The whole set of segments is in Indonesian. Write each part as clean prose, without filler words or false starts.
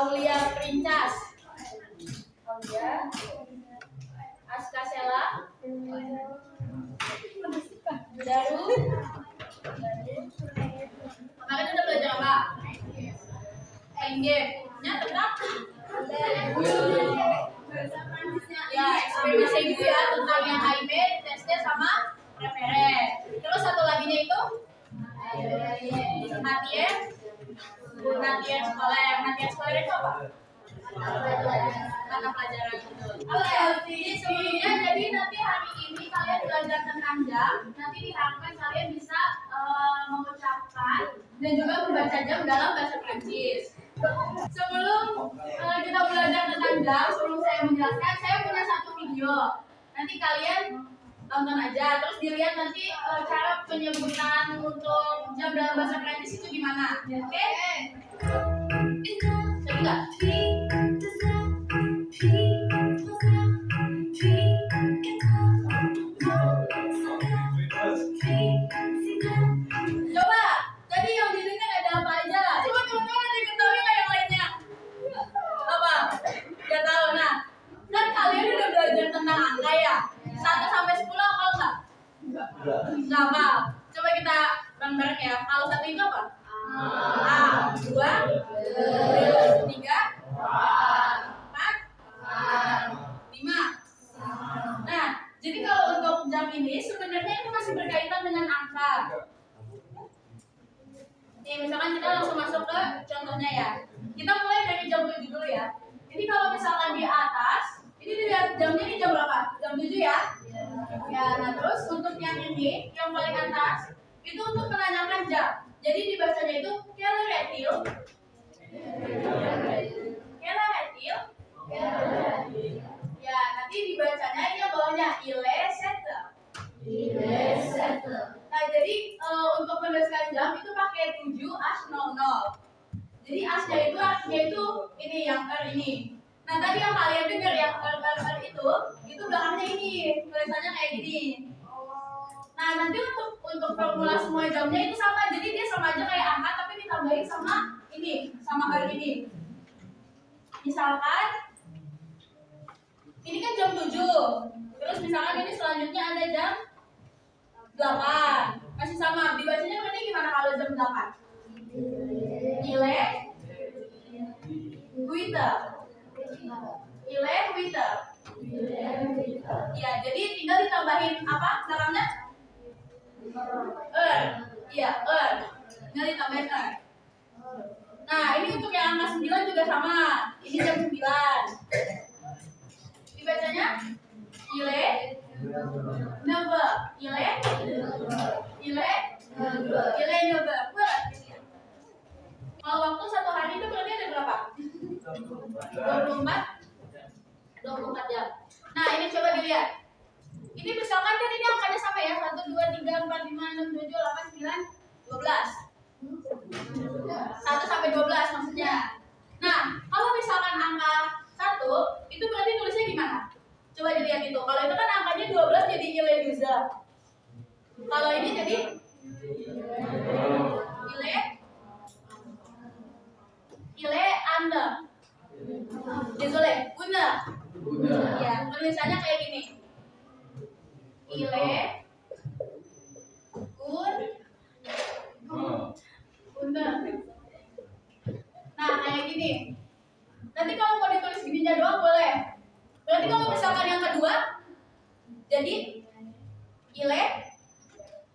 Aulia Princas, Aulia Askasela, Daru. Kemarin udah belajar apa? Engage-nya tentang ya eksperimen ibu ya tentang yang HIB, tesnya sama referen. Terus satu laginya itu Natien sekolah itu apa? Mata pelajaran itu. Oke, jadi sebelumnya jadi nanti hari ini kalian belajar tentang jam. Nanti diharapkan kalian bisa mengucapkan dan juga membaca jam dalam bahasa Prancis. Sebelum kita belajar tentang jam, sebelum saya menjelaskan, saya punya satu video. Nanti kalian tonton aja, terus dilihat nanti cara penyebutan untuk jam dalam bahasa Prancis itu gimana, oke? Jadi nggak? Coba, tadi yang dirinya ada apa aja? Coba teman-teman ada yang ketahui nggak yang lainnya? Apa? Nggak tahu. Nah, kan kalian udah belajar tentang angka ya? 1 sampai 10 hafal nggak? Nggak hafal. Coba kita bareng-bareng ya. Kalau 1 itu apa? A, 2, 3, 4, 5. Nah, jadi kalau untuk jam ini sebenarnya itu masih berkaitan dengan angka. Nih, misalkan kita langsung masuk ke contohnya ya. Kita mulai dari jam 7 dulu ya. Jadi kalau misalkan di atas, ini dilihat jamnya ini jam berapa? Jam 7 ya? Ya, nah terus untuk yang ini, yang paling atas, itu untuk menanyakan jam. Jadi dibacanya itu quelle heure-t-il? Quelle heure-t-il? Ya, nanti dibacanya ini yang bawahnya il est 7. Nah, jadi untuk menuliskan jam itu pakai 7H00. Jadi H-nya itu artinya itu ini yang ini. Nah, tadi yang kalian dengar yang itu belakangnya ini tulisannya kayak gini. Nah, nanti untuk formula semua jamnya itu sama. Jadi dia sama aja kayak angka tapi ditambahin sama ini, sama hari ini. Misalkan ini kan jam 7. Terus misalkan ini selanjutnya ada jam 8. Masih sama. Dibacanya berarti gimana kalau jam 8? Ile Twitter. Ya, jadi tinggal ditambahin apa belakangnya? Iya, tinggal ditambahin Nah, ini untuk yang angka 9 juga sama. Ini jam 9. Dibacanya ile nebe. Kalau waktu 1 hari itu berarti ada berapa? 24 jam. Nah, ini coba dilihat. Ini misalkan kan ini angkanya sama ya, 1, 2, 3, 4, 5, 6, 7, 8, 9, 12. 1 sampai 12 maksudnya. Nah, kalau misalkan angka 1, itu berarti tulisnya gimana? Coba dilihat itu. Kalau itu kan angkanya 12 jadi ile duza. Kalau ini jadi ile anda. Désolé, una. Ya, tulisannya kayak gini. Ile una. Nah, kayak gini. Nanti kalau mau ditulis gininya doang boleh. Berarti kalau misalkan yang kedua jadi ile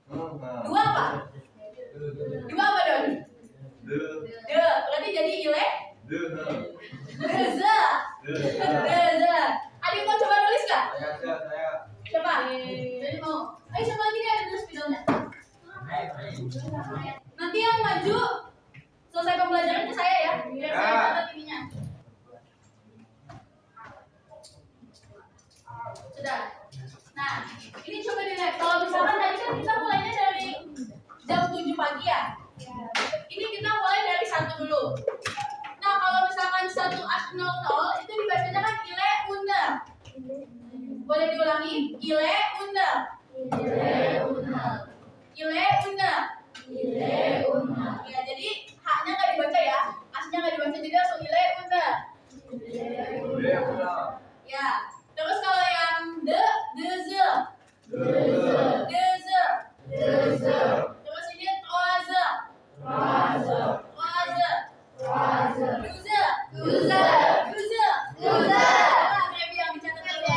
2 apa? 2 apa Don? Berarti jadi ile Deza. Adik mau coba nulis nggak? Coba. Jadi mau. Ayo coba lagi nih ada tulis spidolnya. Nanti yang maju selesai pembelajaran ke saya ya. Biar saya catat 7 pagi ya. Ini kita mulai dari 1 dulu. Nah, kalau misalkan 1.00 itu dibacanya kan ile une. Boleh diulangi? Ile une. Ile une. Ya, jadi haknya nggak dibaca ya. Asnya nggak dibaca, jadi langsung ile une. Ya. Terus kalau yang deze. Terus ini troise. Douze. Trebi yang dicatat dulu.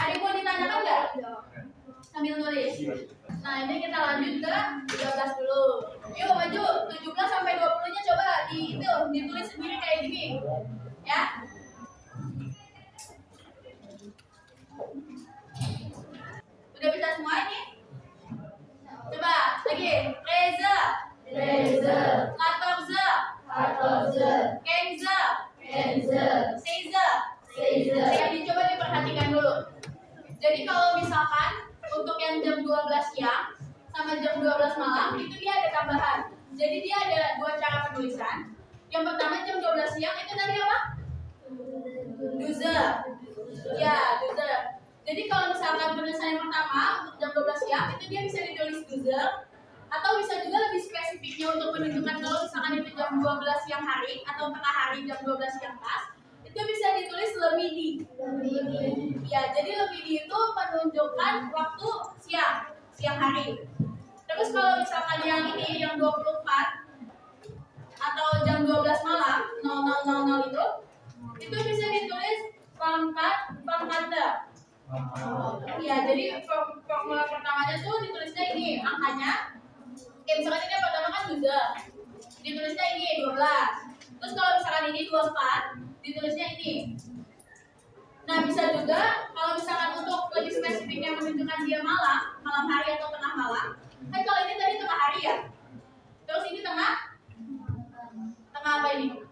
Adik mau ditanyakan nggak? Sambil nulis. Nah, ini kita lanjut ke 13 dulu. Yuk maju. 17 sampai 20-nya coba ditulis sendiri kayak gini. Ya. Udah bisa semua ini? Coba lagi. 13. 14. 15. 16. Yang dicoba diperhatikan dulu. Jadi kalau misalkan untuk yang jam 12 siang sama jam 12 malam itu dia ada tambahan. Jadi dia ada 2 cara penulisan. Yang pertama jam 12 siang itu tadi apa? Douze. Ya, douze. Jadi kalau misalkan penulisan yang pertama untuk jam 12 siang itu dia bisa ditulis douze, atau bisa juga lebih spesifiknya untuk menunjukkan kalau misalkan itu jam 12 siang hari atau tengah hari jam 12 siang pas, itu bisa ditulis le midi. Ya, jadi le midi itu menunjukkan waktu siang hari. Terus kalau misalkan yang ini yang 24 atau jam 12 malam 00.00 itu bisa ditulis pangkanda. Ya, jadi formula pertamanya tuh ditulisnya ini angkanya. Misalkan ini yang pertama kan douze, ditulisnya ini 12. Terus kalau misalkan ini 24, ditulisnya ini. Nah, bisa juga kalau misalkan untuk lebih spesifiknya menunjukkan dia malam hari atau tengah malam. Kan kalau ini tadi tengah hari ya. Terus ini tengah apa ini?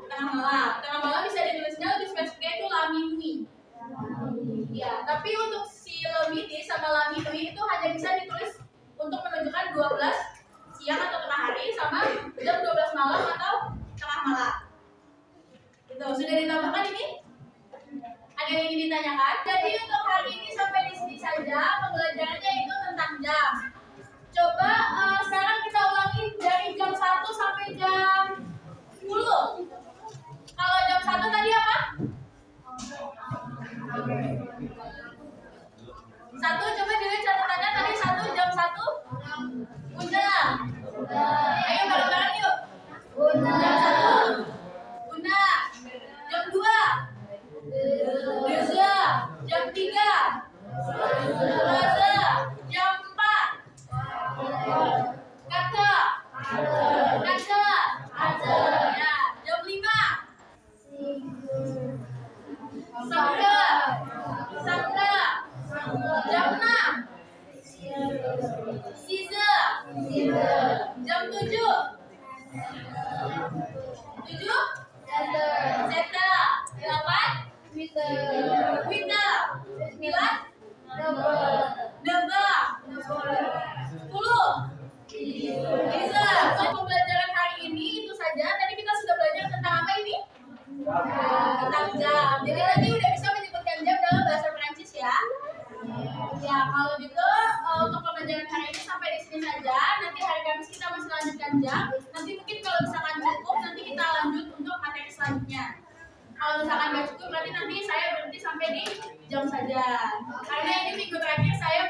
Tengah malam. Tengah malam bisa ditulisnya lebih spesifiknya itu la minuit. Ya, tapi untuk si le midi sama la minuit itu hanya bisa ditulis untuk menunjukkan 12 siang atau tengah hari sama jam 12 malam atau tengah malam. Gitu. Sudah ditambahkan ini? Ada yang ingin ditanyakan? Jadi untuk hari ini sampai di sini saja pembelajarannya itu tentang jam. Coba sekarang kita ulangi dari jam 1 sampai jam 10. Kalau jam 1 tadi apa? 1, coba dilihat catatannya tadi 1 jam 1. Bunda. Ayo bareng-bareng yuk. Jam 1. Bunda. Jam 2. Douze. Jam 3. Douze. Jam 4. Kata. Ya, jam 5. Sangka. Jam 6. Size. Jam 7. Zeta. 8. Wita. 9. Deba. 10. Bisa. Untuk pembelajaran hari ini itu saja. Tadi kita sudah belajar tentang apa ini? Tentang jam. Jadi nanti udah bisa menyebutkan jam dalam bahasa Perancis ya. Ya, kalau gitu untuk pembelajaran hari ini sampai di sini saja. Nanti hari Kamis kita masih lanjutkan jam. Nanti mungkin kalau misalkan cukup, nanti kita lanjut untuk materi selanjutnya. Kalau misalkan nggak cukup, berarti nanti saya berhenti sampai di jam saja. Karena ini minggu terakhir saya